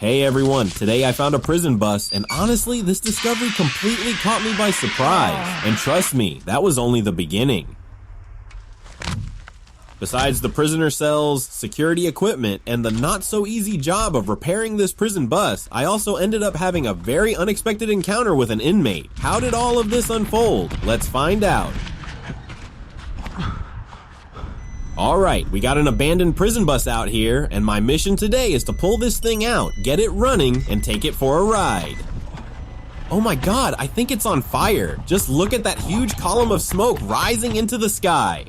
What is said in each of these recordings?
Hey everyone, today I found a prison bus, and honestly, this discovery completely caught me by surprise. And trust me, that was only the beginning. Besides the prisoner cells, security equipment, and the not-so-easy job of repairing this prison bus, I also ended up having a very unexpected encounter with an inmate. How did all of this unfold? Let's find out. Alright, we got an abandoned prison bus out here, and my mission today is to pull this thing out, get it running, and take it for a ride. Oh my god, I think it's on fire. Just look at that huge column of smoke rising into the sky.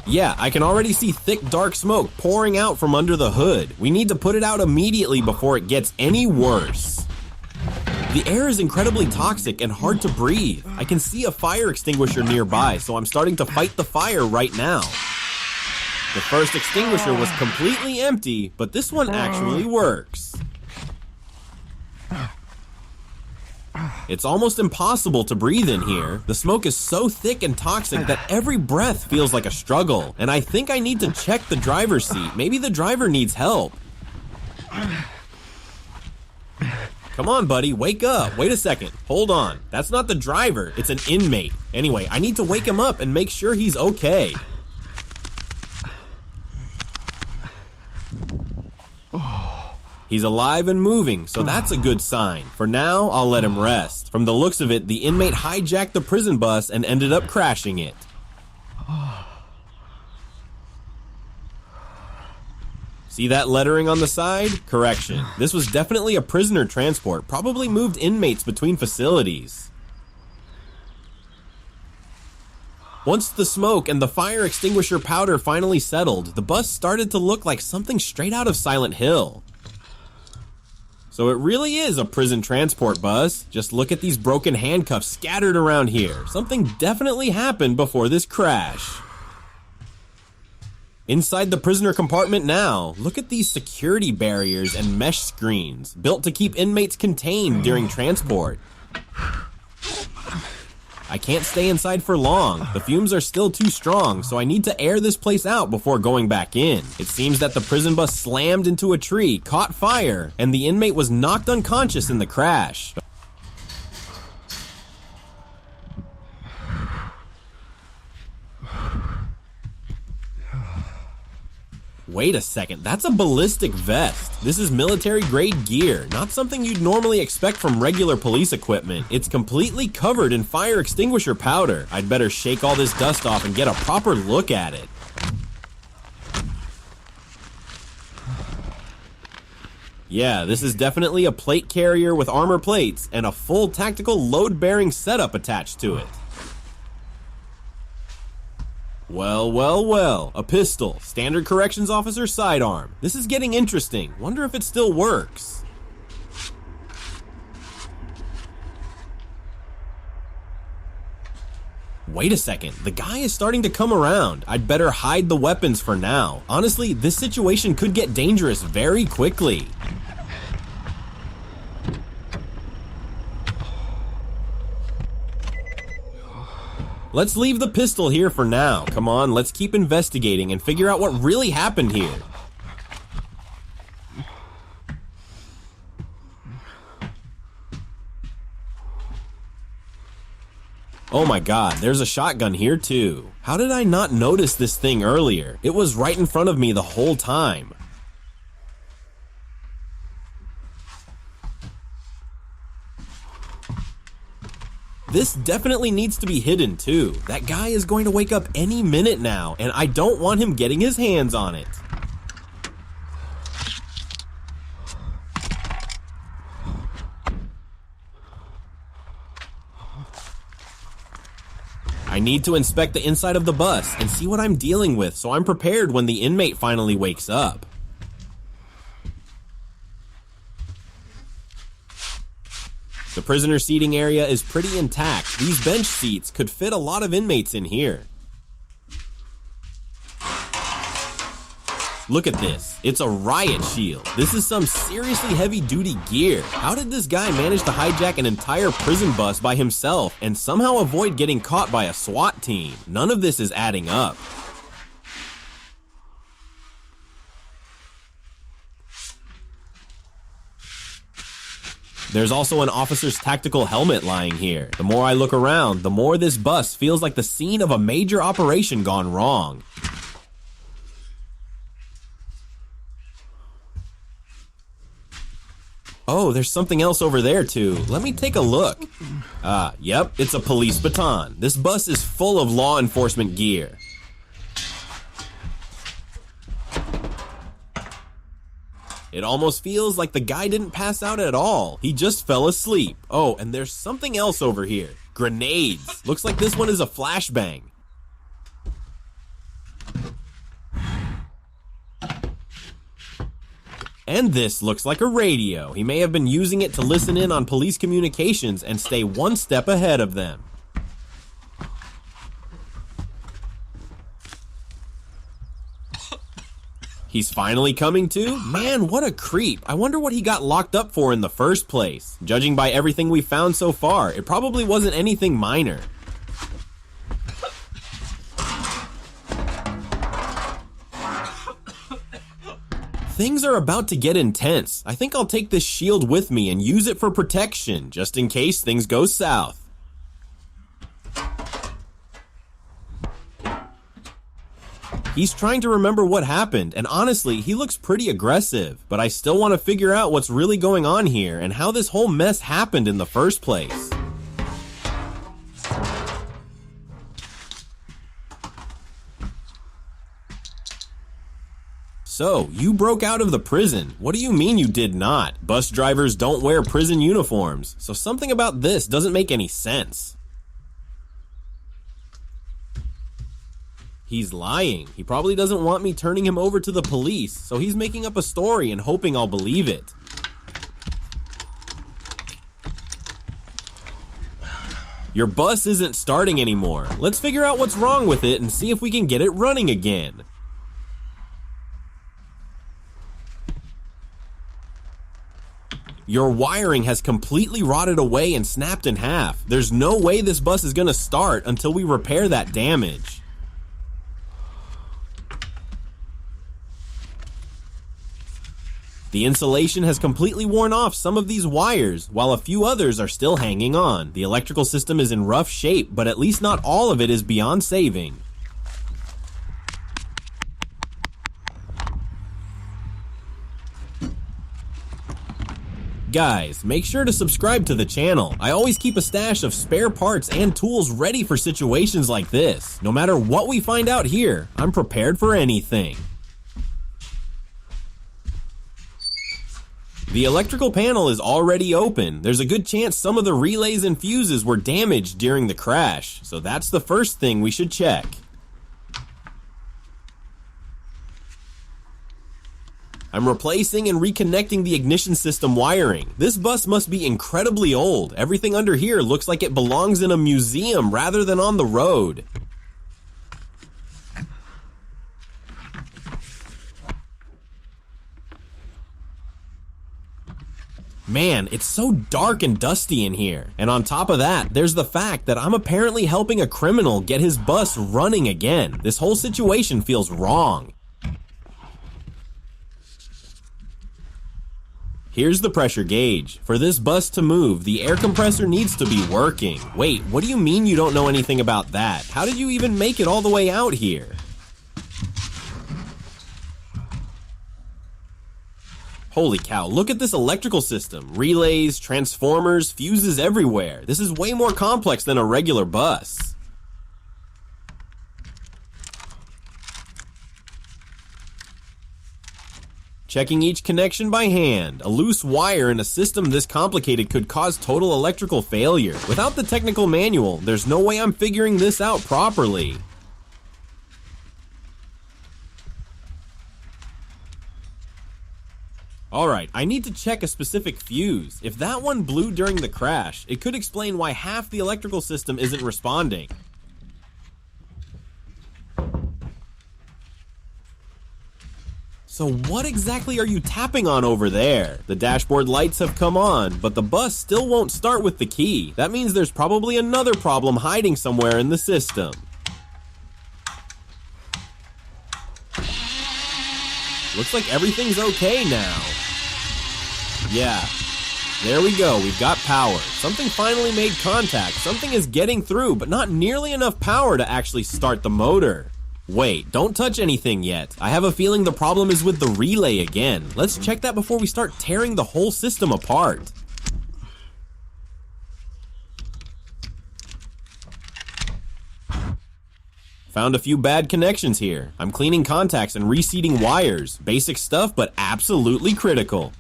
Yeah, I can already see thick dark smoke pouring out from under the hood. We need to put it out immediately before it gets any worse. The air is incredibly toxic and hard to breathe. I can see a fire extinguisher nearby, so I'm starting to fight the fire right now. The first extinguisher was completely empty, but this one actually works. It's almost impossible to breathe in here. The smoke is so thick and toxic that every breath feels like a struggle. And I think I need to check the driver's seat. Maybe the driver needs help. Come on, buddy, wake up. Wait a second. Hold on. That's not the driver. It's an inmate. Anyway, I need to wake him up and make sure he's okay. He's alive and moving, so that's a good sign. For now, I'll let him rest. From the looks of it, the inmate hijacked the prison bus and ended up crashing it. See that lettering on the side? Correction. This was definitely a prisoner transport, probably moved inmates between facilities. Once the smoke and the fire extinguisher powder finally settled, the bus started to look like something straight out of Silent Hill. So it really is a prison transport bus. Just look at these broken handcuffs scattered around here. Something definitely happened before this crash. Inside the prisoner compartment now, look at these security barriers and mesh screens, built to keep inmates contained during transport. I can't stay inside for long. The fumes are still too strong, so I need to air this place out before going back in. It seems that the prison bus slammed into a tree, caught fire, and the inmate was knocked unconscious in the crash. Wait a second, that's a ballistic vest. This is military-grade gear, not something you'd normally expect from regular police equipment. It's completely covered in fire extinguisher powder. I'd better shake all this dust off and get a proper look at it. Yeah, this is definitely a plate carrier with armor plates and a full tactical load-bearing setup attached to it. Well, a pistol, standard corrections officer sidearm. This is getting interesting. Wonder if it still works. Wait a second, the guy is starting to come around. I'd better hide the weapons for now. Honestly, this situation could get dangerous very quickly. Let's leave the pistol here for now. Come on, let's keep investigating and figure out what really happened here. Oh my god, there's a shotgun here too. How did I not notice this thing earlier? It was right in front of me the whole time. This definitely needs to be hidden too. That guy is going to wake up any minute now, and I don't want him getting his hands on it. I need to inspect the inside of the bus and see what I'm dealing with so I'm prepared when the inmate finally wakes up. The prisoner seating area is pretty intact. These bench seats could fit a lot of inmates in here. Look at this. It's a riot shield. This is some seriously heavy-duty gear. How did this guy manage to hijack an entire prison bus by himself and somehow avoid getting caught by a SWAT team? None of this is adding up. There's also an officer's tactical helmet lying here. The more I look around, the more this bus feels like the scene of a major operation gone wrong. Oh, there's something else over there too. Let me take a look. Yep, it's a police baton. This bus is full of law enforcement gear. It almost feels like the guy didn't pass out at all. He just fell asleep. Oh, and there's something else over here. Grenades. Looks like this one is a flashbang. And this looks like a radio. He may have been using it to listen in on police communications and stay one step ahead of them. He's finally coming to? Man, what a creep. I wonder what he got locked up for in the first place. Judging by everything we found so far, it probably wasn't anything minor. Things are about to get intense. I think I'll take this shield with me and use it for protection, just in case things go south. He's trying to remember what happened, and honestly, he looks pretty aggressive, but I still want to figure out what's really going on here and how this whole mess happened in the first place. So, you broke out of the prison. What do you mean you did not? Bus drivers don't wear prison uniforms, so something about this doesn't make any sense. He's lying. He probably doesn't want me turning him over to the police, so he's making up a story and hoping I'll believe it. Your bus isn't starting anymore. Let's figure out what's wrong with it and see if we can get it running again. Your wiring has completely rotted away and snapped in half. There's no way this bus is gonna start until we repair that damage. The insulation has completely worn off some of these wires, while a few others are still hanging on. The electrical system is in rough shape, but at least not all of it is beyond saving. Guys, make sure to subscribe to the channel. I always keep a stash of spare parts and tools ready for situations like this. No matter what we find out here, I'm prepared for anything. The electrical panel is already open. There's a good chance some of the relays and fuses were damaged during the crash, so that's the first thing we should check. I'm replacing and reconnecting the ignition system wiring. This bus must be incredibly old. Everything under here looks like it belongs in a museum rather than on the road. Man, it's so dark and dusty in here. And on top of that, there's the fact that I'm apparently helping a criminal get his bus running again. This whole situation feels wrong. Here's the pressure gauge. For this bus to move, the air compressor needs to be working. Wait, what do you mean you don't know anything about that? How did you even make it all the way out here? Holy cow, look at this electrical system. Relays, transformers, fuses everywhere. This is way more complex than a regular bus. Checking each connection by hand. A loose wire in a system this complicated could cause total electrical failure. Without the technical manual, there's no way I'm figuring this out properly. Alright, I need to check a specific fuse. If that one blew during the crash, it could explain why half the electrical system isn't responding. So what exactly are you tapping on over there? The dashboard lights have come on, but the bus still won't start with the key. That means there's probably another problem hiding somewhere in the system. Looks like everything's okay now. Yeah. There we go, we've got power. Something finally made contact. Something is getting through, but not nearly enough power to actually start the motor. Wait, don't touch anything yet. I have a feeling the problem is with the relay again. Let's check that before we start tearing the whole system apart. Found a few bad connections here. I'm cleaning contacts and reseating wires. Basic stuff, but absolutely critical.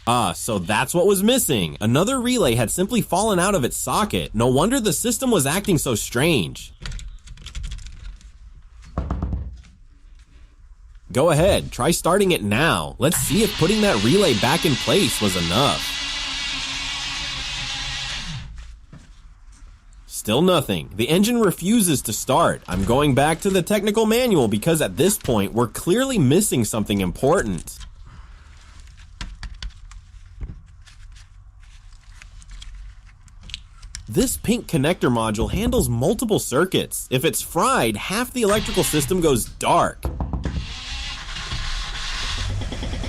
Ah, so that's what was missing. Another relay had simply fallen out of its socket. No wonder the system was acting so strange. Go ahead, try starting it now. Let's see if putting that relay back in place was enough. Still nothing. The engine refuses to start. I'm going back to the technical manual because at this point, we're clearly missing something important. This pink connector module handles multiple circuits. If it's fried, half the electrical system goes dark.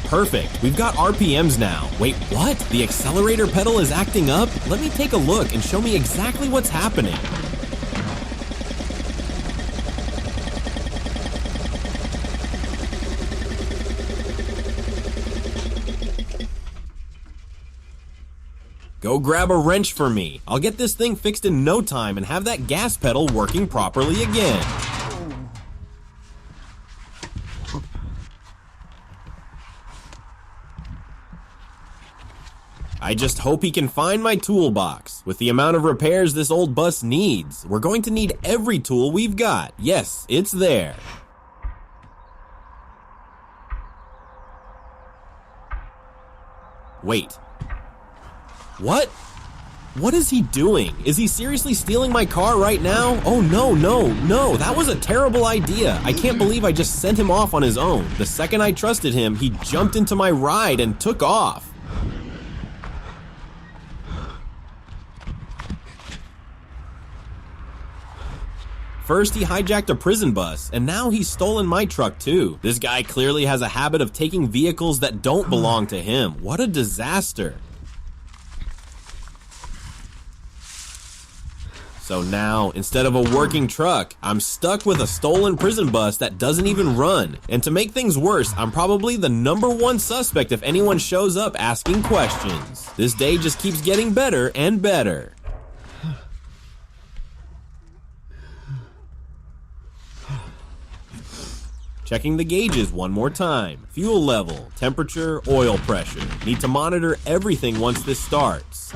Perfect, we've got RPMs now. Wait, what? The accelerator pedal is acting up? Let me take a look and show me exactly what's happening. Go grab a wrench for me. I'll get this thing fixed in no time and have that gas pedal working properly again. I just hope he can find my toolbox. With the amount of repairs this old bus needs, we're going to need every tool we've got. Yes, it's there. Wait. What? What is he doing? Is he seriously stealing my car right now? Oh no, that was a terrible idea. I can't believe I just sent him off on his own. The second I trusted him, he jumped into my ride and took off. First, he hijacked a prison bus, and now he's stolen my truck too. This guy clearly has a habit of taking vehicles that don't belong to him. What a disaster. So now, instead of a working truck, I'm stuck with a stolen prison bus that doesn't even run. And to make things worse, I'm probably the #1 suspect if anyone shows up asking questions. This day just keeps getting better and better. Checking the gauges one more time. Fuel level, temperature, oil pressure. Need to monitor everything once this starts.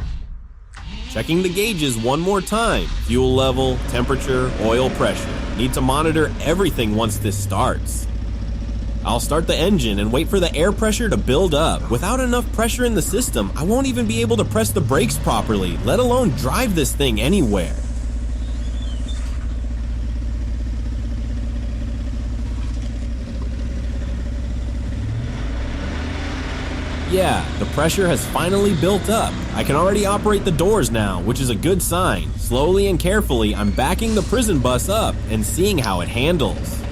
Checking the gauges one more time. Fuel level, temperature, oil pressure. Need to monitor everything once this starts. I'll start the engine and wait for the air pressure to build up. Without enough pressure in the system, I won't even be able to press the brakes properly, let alone drive this thing anywhere. Yeah, the pressure has finally built up. I can already operate the doors now, which is a good sign. Slowly and carefully, I'm backing the prison bus up and seeing how it handles.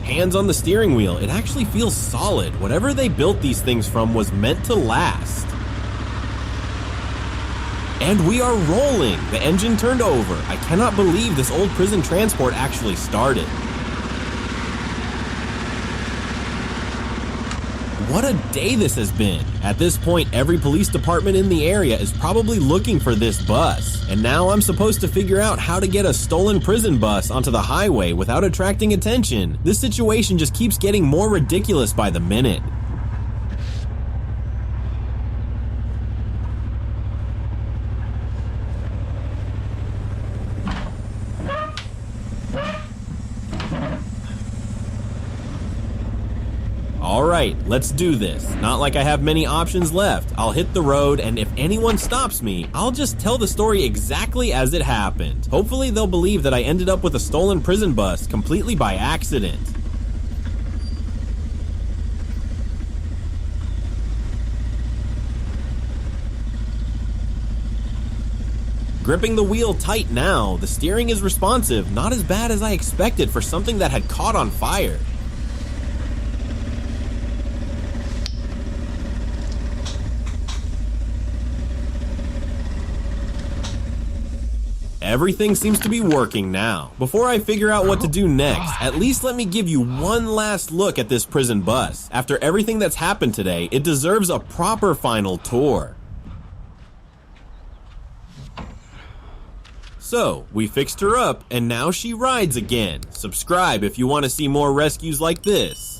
Hands on the steering wheel, it actually feels solid. Whatever they built these things from was meant to last. And we are rolling. The engine turned over. I cannot believe this old prison transport actually started. What a day this has been. At this point, every police department in the area is probably looking for this bus. And now I'm supposed to figure out how to get a stolen prison bus onto the highway without attracting attention. This situation just keeps getting more ridiculous by the minute. Alright, let's do this. Not like I have many options left. I'll hit the road, and if anyone stops me, I'll just tell the story exactly as it happened. Hopefully they'll believe that I ended up with a stolen prison bus completely by accident. Gripping the wheel tight now, the steering is responsive, not as bad as I expected for something that had caught on fire. Everything seems to be working now. Before I figure out what to do next, at least let me give you one last look at this prison bus. After everything that's happened today, it deserves a proper final tour. So, we fixed her up, and now she rides again. Subscribe if you want to see more rescues like this.